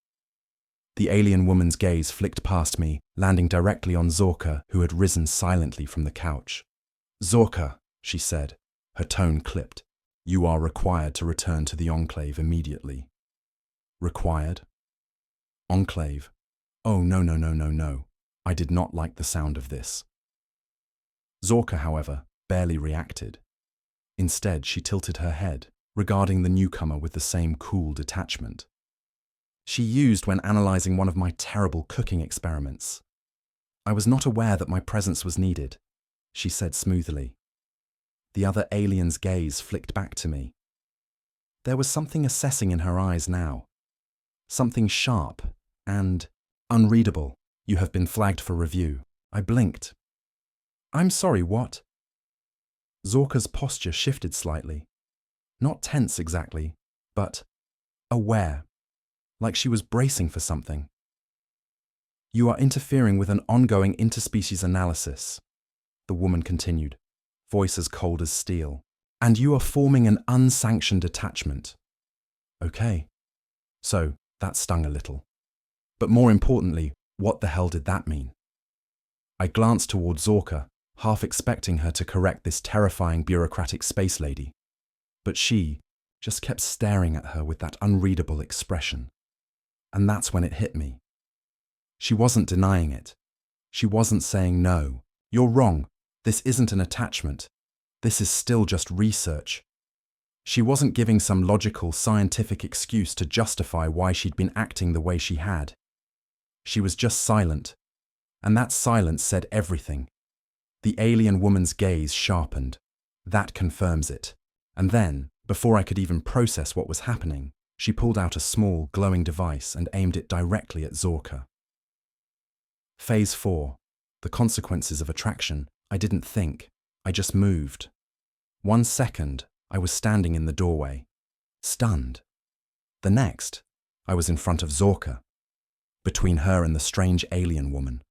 The alien woman's gaze flicked past me, landing directly on Zorka, who had risen silently from the couch. "Zorka," she said, her tone clipped. "You are required to return to the Enclave immediately." Required? Enclave? Oh, no. I did not like the sound of this. Zorka, however, barely reacted. Instead, she tilted her head, regarding the newcomer with the same cool detachment she used when analyzing one of my terrible cooking experiments. "I was not aware that my presence was needed," she said smoothly. The other alien's gaze flicked back to me. There was something assessing in her eyes now. Something sharp and unreadable. "You have been flagged for review." I blinked. "I'm sorry, what?" Zorka's posture shifted slightly. Not tense exactly, but aware, like she was bracing for something. "You are interfering with an ongoing interspecies analysis," the woman continued, voice as cold as steel. "And you are forming an unsanctioned attachment." Okay. So, that stung a little. But more importantly, what the hell did that mean? I glanced toward Zorka, half expecting her to correct this terrifying bureaucratic space lady. But she just kept staring at her with that unreadable expression. And that's when it hit me. She wasn't denying it. She wasn't saying, "No, you're wrong. This isn't an attachment. This is still just research." She wasn't giving some logical, scientific excuse to justify why she'd been acting the way she had. She was just silent. And that silence said everything. The alien woman's gaze sharpened. That confirms it. And then, before I could even process what was happening, she pulled out a small, glowing device and aimed it directly at Zorka. Phase 4. The consequences of attraction. I didn't think. I just moved. 1 second, I was standing in the doorway, stunned. The next, I was in front of Zorka, between her and the strange alien woman.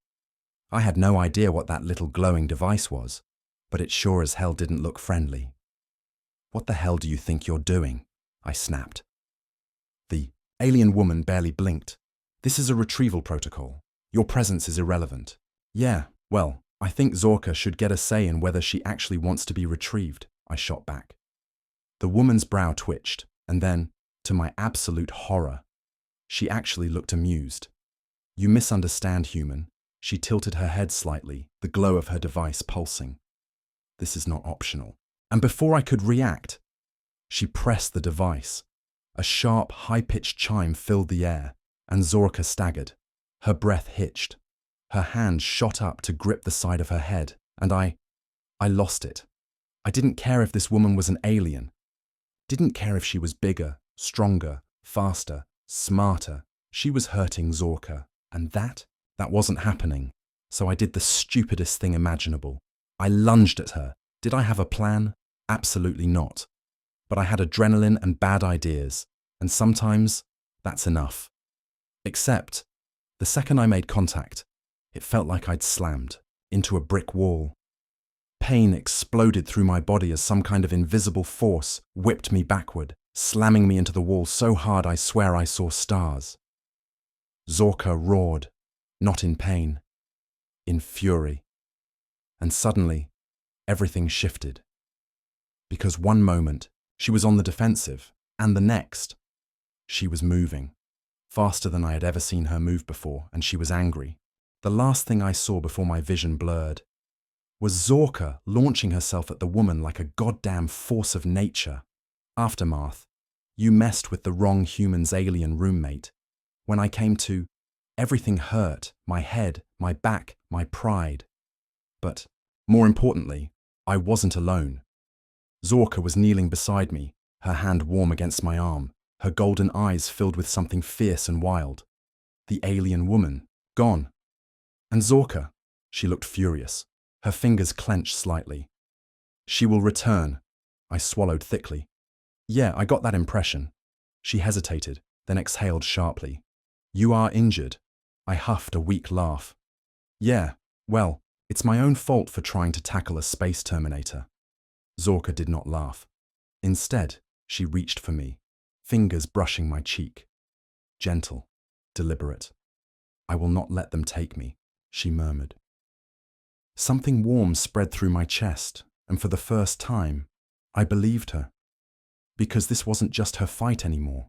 I had no idea what that little glowing device was, but it sure as hell didn't look friendly. "What the hell do you think you're doing?" I snapped. The alien woman barely blinked. "This is a retrieval protocol. Your presence is irrelevant." "Yeah, well, I think Zorka should get a say in whether she actually wants to be retrieved," I shot back. The woman's brow twitched, and then, to my absolute horror, she actually looked amused. "You misunderstand, human." She tilted her head slightly, the glow of her device pulsing. "This is not optional." And before I could react, she pressed the device. A sharp, high-pitched chime filled the air, and Zorka staggered. Her breath hitched. Her hand shot up to grip the side of her head, and I lost it. I didn't care if this woman was an alien. Didn't care if she was bigger, stronger, faster, smarter. She was hurting Zorka, and that wasn't happening. So I did the stupidest thing imaginable. I lunged at her. Did I have a plan? Absolutely not. But I had adrenaline and bad ideas, and sometimes that's enough. Except, the second I made contact, it felt like I'd slammed into a brick wall. Pain exploded through my body as some kind of invisible force whipped me backward, slamming me into the wall so hard I swear I saw stars. Zorka roared, not in pain, in fury. And suddenly, everything shifted. Because one moment, she was on the defensive, and the next, she was moving. Faster than I had ever seen her move before, and she was angry. The last thing I saw before my vision blurred was Zorka launching herself at the woman like a goddamn force of nature. Aftermath. You messed with the wrong human's alien roommate. When I came to, everything hurt, my head, my back, my pride. But, more importantly, I wasn't alone. Zorka was kneeling beside me, her hand warm against my arm, her golden eyes filled with something fierce and wild. The alien woman, gone. And Zorka, she looked furious, her fingers clenched slightly. She will return. I swallowed thickly. Yeah, I got that impression. She hesitated, then exhaled sharply. You are injured. I huffed a weak laugh. Yeah, well, it's my own fault for trying to tackle a space terminator. Zorka did not laugh. Instead, she reached for me, fingers brushing my cheek. Gentle, deliberate. I will not let them take me, she murmured. Something warm spread through my chest, and for the first time, I believed her. Because this wasn't just her fight anymore.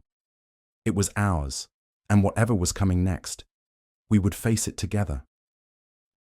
It was ours, and whatever was coming next, we would face it together.